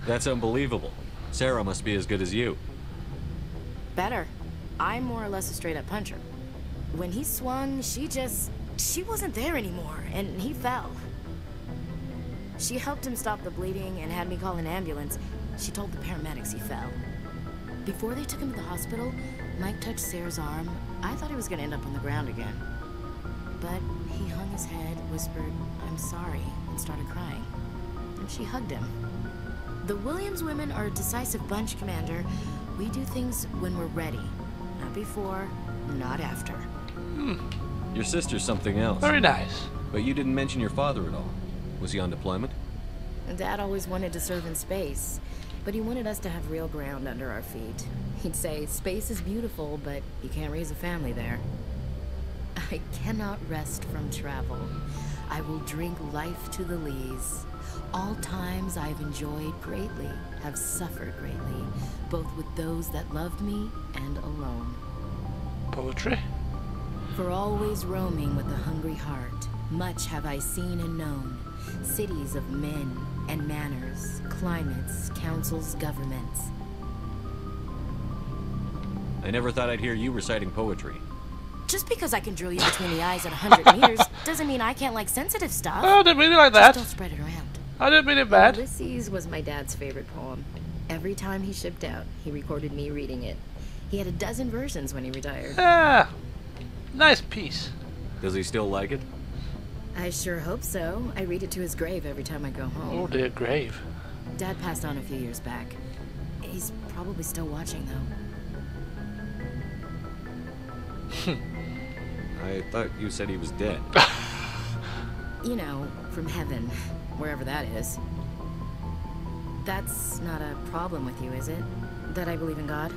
That's unbelievable. Sarah must be as good as you. Better. I'm more or less a straight-up puncher. When he swung, she wasn't there anymore, and he fell. She helped him stop the bleeding and had me call an ambulance. She told the paramedics he fell. Before they took him to the hospital, Mike touched Sarah's arm. I thought he was gonna end up on the ground again. But he hung his head, whispered, "I'm sorry," and started crying. And she hugged him. The Williams women are a decisive bunch, Commander. We do things when we're ready. Not before, not after. Your sister's something else. Very nice. But you didn't mention your father at all. Was he on deployment? Dad always wanted to serve in space, but he wanted us to have real ground under our feet. He'd say, space is beautiful, but you can't raise a family there. I cannot rest from travel. I will drink life to the lees. All times I've enjoyed greatly, have suffered greatly, both with those that loved me and alone. Poetry? For always roaming with a hungry heart, much have I seen and known, cities of men and manners, climates, councils, governments. I never thought I'd hear you reciting poetry. Just because I can drill you between the eyes at 100 meters doesn't mean I can't like sensitive stuff. Oh, I didn't mean it like that. Just don't spread it around. I didn't mean it bad. Ulysses was my dad's favorite poem. Every time he shipped out, he recorded me reading it. He had a dozen versions when he retired. Ah, nice piece. Does he still like it? I sure hope so. I read it to his grave every time I go home. Oh dear, grave. Dad passed on a few years back. He's probably still watching, though. I thought you said he was dead. You know, from heaven, wherever that is. That's not a problem with you, is it? That I believe in God?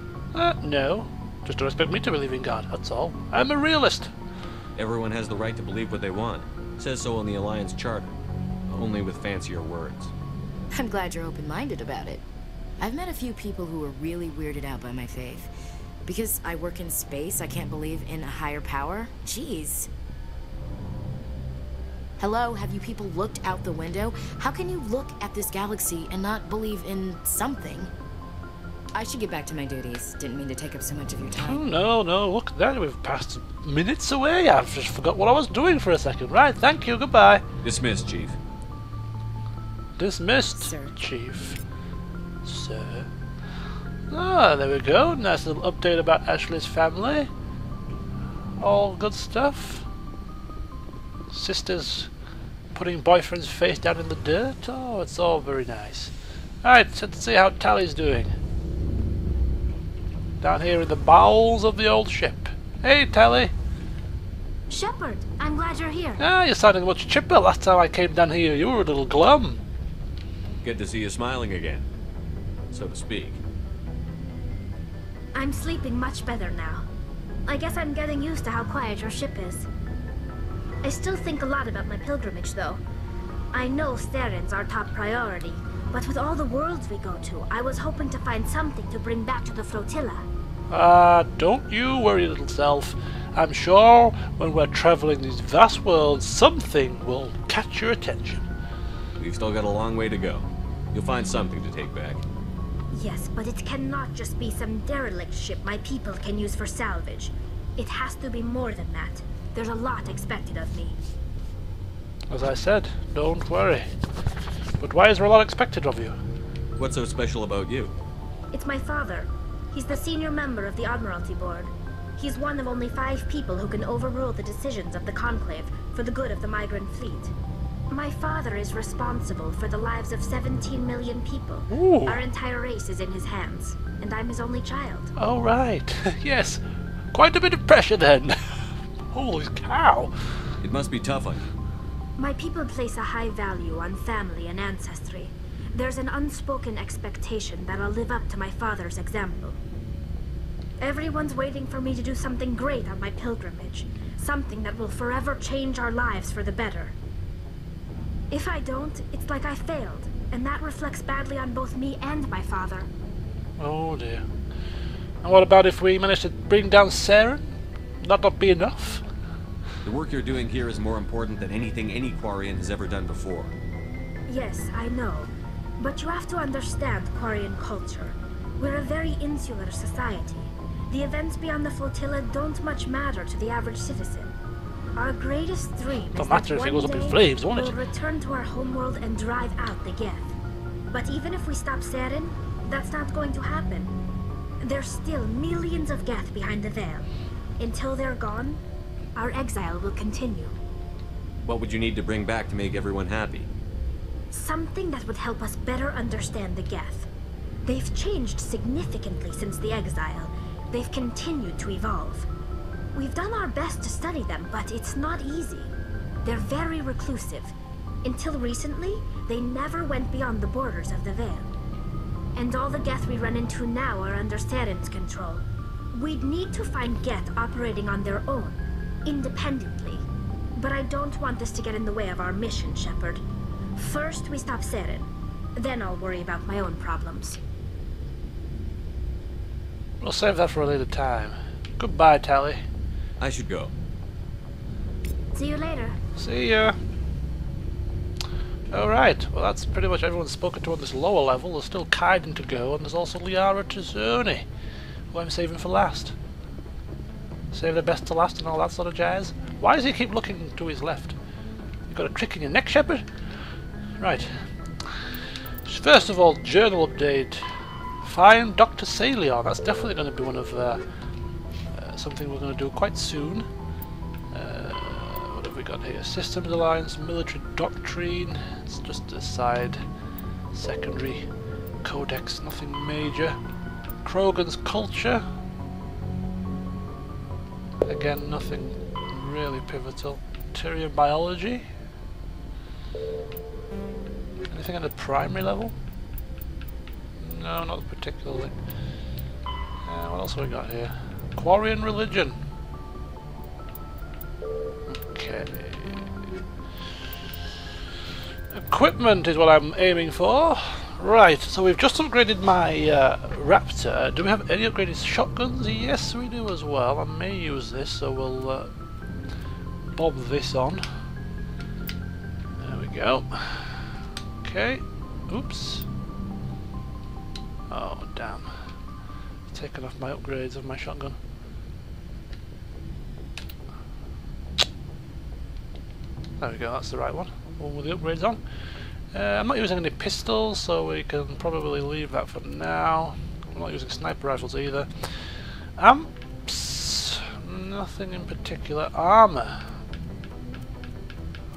No. Just don't expect me to believe in God, that's all. I'm a realist. Everyone has the right to believe what they want. Says so in the Alliance Charter. Only with fancier words. I'm glad you're open-minded about it. I've met a few people who are really weirded out by my faith. Because I work in space, I can't believe in a higher power? Jeez. Hello, have you people looked out the window? How can you look at this galaxy and not believe in something? I should get back to my duties. Didn't mean to take up so much of your Oh, time. no, look at that. We've passed minutes away. I've just forgot what I was doing for a second. Right, thank you, goodbye. Dismissed, Chief. Dismissed, Sir. Chief. Sir. Ah, there we go. Nice little update about Ashley's family. All good stuff. Sisters putting boyfriend's face down in the dirt. Oh, it's all very nice. Alright, so let's see how Tally's doing. Down here in the bowels of the old ship. Hey, Tally. Shepard, I'm glad you're here. Ah, you're sounding much chipper. Last time I came down here, you were a little glum. Good to see you smiling again. So to speak. I'm sleeping much better now. I guess I'm getting used to how quiet your ship is. I still think a lot about my pilgrimage, though. I know Steren's our top priority, but with all the worlds we go to, I was hoping to find something to bring back to the flotilla. Don't you worry, little self. I'm sure when we're traveling these vast worlds, something will catch your attention. We've still got a long way to go. You'll find something to take back. Yes, but it cannot just be some derelict ship my people can use for salvage. It has to be more than that. There's a lot expected of me. As I said, don't worry. But why is there a lot expected of you? What's so special about you? It's my father. He's the senior member of the Admiralty Board. He's one of only 5 people who can overrule the decisions of the Conclave for the good of the migrant fleet. My father is responsible for the lives of 17 million people. Ooh. Our entire race is in his hands, and I'm his only child. Oh, right. Yes. Quite a bit of pressure then. Holy cow. It must be tough on you. My people place a high value on family and ancestry. There's an unspoken expectation that I'll live up to my father's example. Everyone's waiting for me to do something great on my pilgrimage. Something that will forever change our lives for the better. If I don't, it's like I failed, and that reflects badly on both me and my father. Oh dear. And what about if we manage to bring down Saren? That not be enough? The work you're doing here is more important than anything any Quarian has ever done before. Yes, I know. But you have to understand Quarian culture. We're a very insular society. The events beyond the flotilla don't much matter to the average citizen. Our greatest dream Don't is matter that if it one goes up in day flames, won't we'll it? return to our homeworld and drive out the Geth. But even if we stop Saren, that's not going to happen. There's still millions of Geth behind the veil. Until they're gone, our exile will continue. What would you need to bring back to make everyone happy? Something that would help us better understand the Geth. They've changed significantly since the exile. They've continued to evolve. We've done our best to study them, but it's not easy. They're very reclusive. Until recently, they never went beyond the borders of the Veil. And all the Geth we run into now are under Saren's control. We'd need to find Geth operating on their own, independently. But I don't want this to get in the way of our mission, Shepard. First, we stop Saren. Then I'll worry about my own problems. We'll save that for a later time. Goodbye, Tally. I should go. See you later. See ya. Alright, well that's pretty much everyone spoken to on this lower level. There's still Kaiden to go, and there's also Liara Tizuni, who I'm saving for last. Save the best to last and all that sort of jazz. Why does he keep looking to his left? You got a crick in your neck, Shepard? Right. First of all, journal update. Find Dr. Salion. That's definitely going to be one of something we're going to do quite soon. What have we got here? Systems Alliance, Military Doctrine. It's just a side, secondary codex, nothing major. Krogan's Culture. Again, nothing really pivotal. Tyrian Biology. Anything at the primary level? No, not particularly. What else have we got here? Quarian Religion. Okay. Equipment is what I'm aiming for. Right, so we've just upgraded my Raptor. Do we have any upgraded shotguns? Yes, we do as well. I may use this, so we'll bob this on. There we go. Okay. Oops. Oh, damn. I've taken off my upgrades of my shotgun. There we go, that's the right one. One with the upgrades on. I'm not using any pistols, so we can probably leave that for now. I'm not using sniper rifles either. Amps. Nothing in particular. Armor.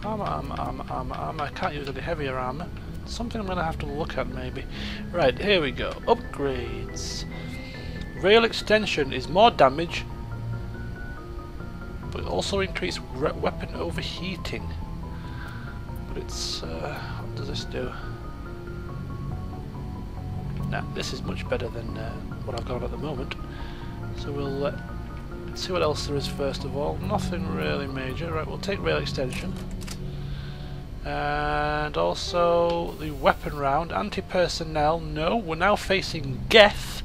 Armor. I can't use any heavier armor. Something I'm going to have to look at maybe. Right, here we go. Upgrades. Rail extension is more damage, but also increased weapon overheating. But it's... what does this do? Nah, this is much better than what I've got at the moment. So we'll see what else there is first of all. Nothing really major. Right, we'll take rail extension. And also the weapon round, anti-personnel. No, we're now facing Geth,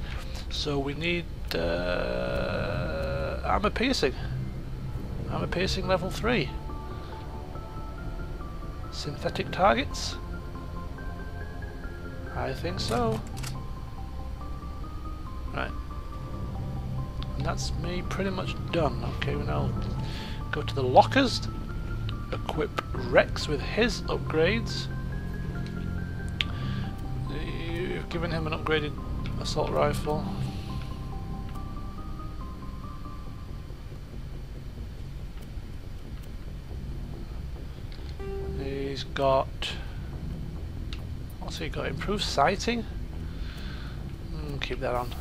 so we need armor piercing. Armor piercing level 3. Synthetic targets? I think so. Right. And that's me pretty much done. Okay, we now go to the lockers. Equip Rex with his upgrades. You've given him an upgraded assault rifle. He's got... what's he got? Improved sighting? Keep that on.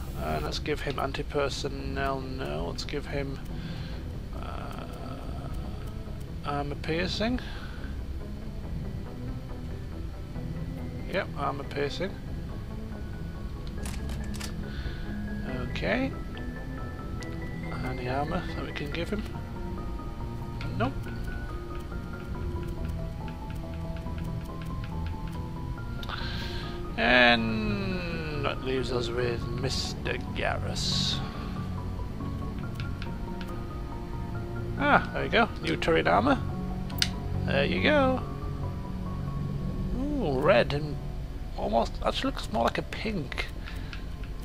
Let's give him anti-personnel. No, let's give him armor piercing. Yep, armor piercing. Okay. Any armor that we can give him? Nope. And that leaves us with Mr. Garrus. Ah, there you go. New turret armor. There you go. Ooh, red and almost actually looks more like a pink.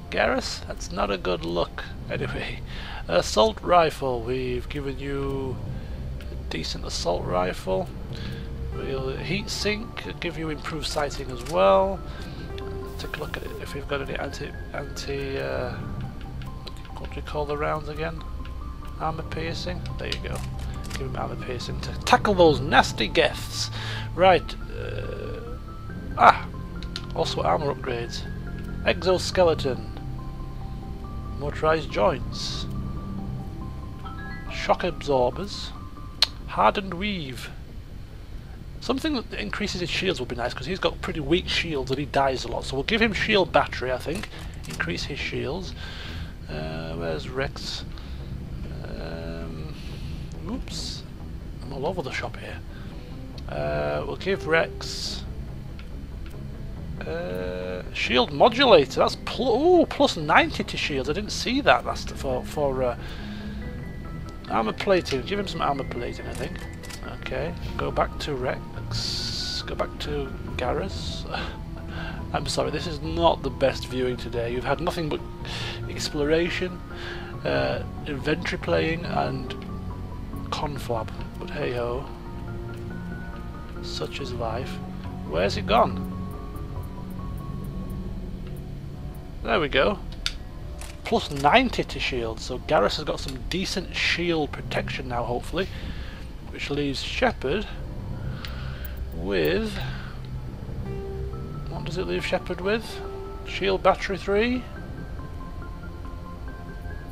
Garrus? That's not a good look. Anyway, assault rifle. We've given you a decent assault rifle. We'll heat sink, give you improved sighting as well. Take a look at it if we've got any what do you call the rounds again? Armor piercing. There you go. Give him armor piercing to tackle those nasty geths. Right. Also armor upgrades. Exoskeleton. Motorized joints. Shock absorbers. Hardened weave. Something that increases his shields would be nice because he's got pretty weak shields and he dies a lot. So we'll give him shield battery, I think. Increase his shields. Where's Rex? Oops. I'm all over the shop here. We'll give Rex shield modulator. That's plus 90 to shields. I didn't see that. That's for armor plating. Give him some armor plating, I think. Okay. Go back to Rex. Go back to Garrus. I'm sorry, this is not the best viewing today. You've had nothing but exploration, inventory playing, and conflab. But hey ho, such is life. Where's it gone? There we go. Plus 90 to shield, so Garrus has got some decent shield protection now, hopefully. Which leaves Shepard with... What does it leave Shepard with? Shield battery 3.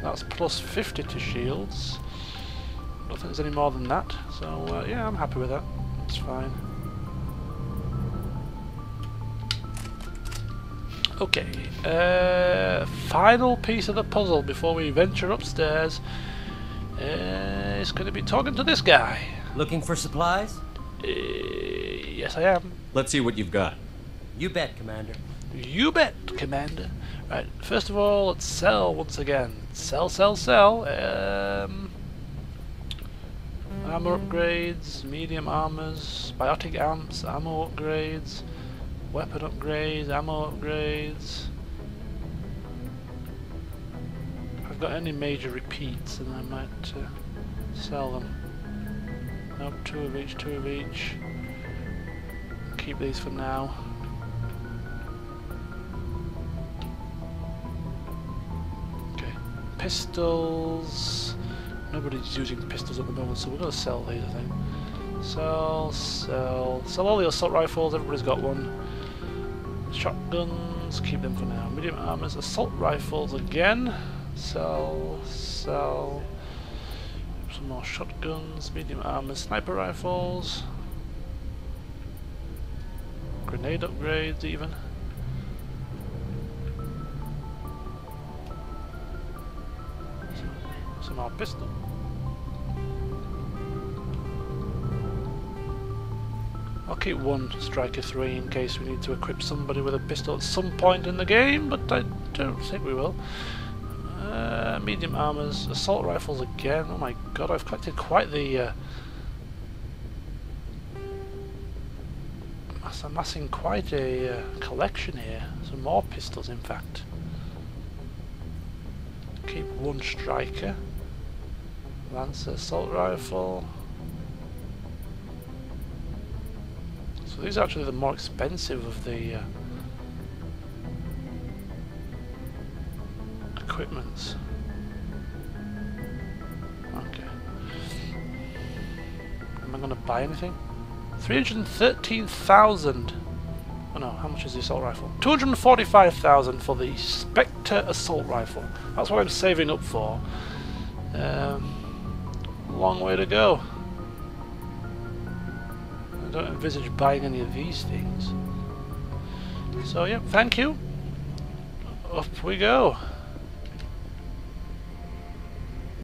That's plus 50 to shields. I don't think there's any more than that. So yeah, I'm happy with that. It's fine. Okay. Final piece of the puzzle before we venture upstairs. It's going to be talking to this guy. Looking for supplies? Yes, I am. Let's see what you've got. You bet, Commander. You bet, Commander. Right, first of all, let's sell once again. Sell, sell, sell. Armor upgrades, medium armors, biotic amps, ammo upgrades, weapon upgrades, ammo upgrades. If I've got any major repeats, then I might sell them. Nope, 2 of each, 2 of each. Keep these for now. Okay, pistols. Nobody's using pistols at the moment, so we're going to sell these, I think. Sell, sell. Sell all the assault rifles, everybody's got one. Shotguns, keep them for now. Medium armors, assault rifles again. Sell, sell. Some more shotguns, medium armors, sniper rifles. Grenade upgrades even. Some more pistol. I'll keep one Striker 3 in case we need to equip somebody with a pistol at some point in the game, but I don't think we will. Medium armors, assault rifles again. Oh my god, I've collected quite the... amassing quite a collection here. Some more pistols, in fact. Keep one Striker. Lancer assault rifle. So these are actually the more expensive of the equipments. Okay. Am I going to buy anything? 313,000. Oh no, how much is the assault rifle? 245,000 for the Spectre assault rifle. That's what I'm saving up for. Long way to go. I don't envisage buying any of these things. So yeah, thank you. Up we go.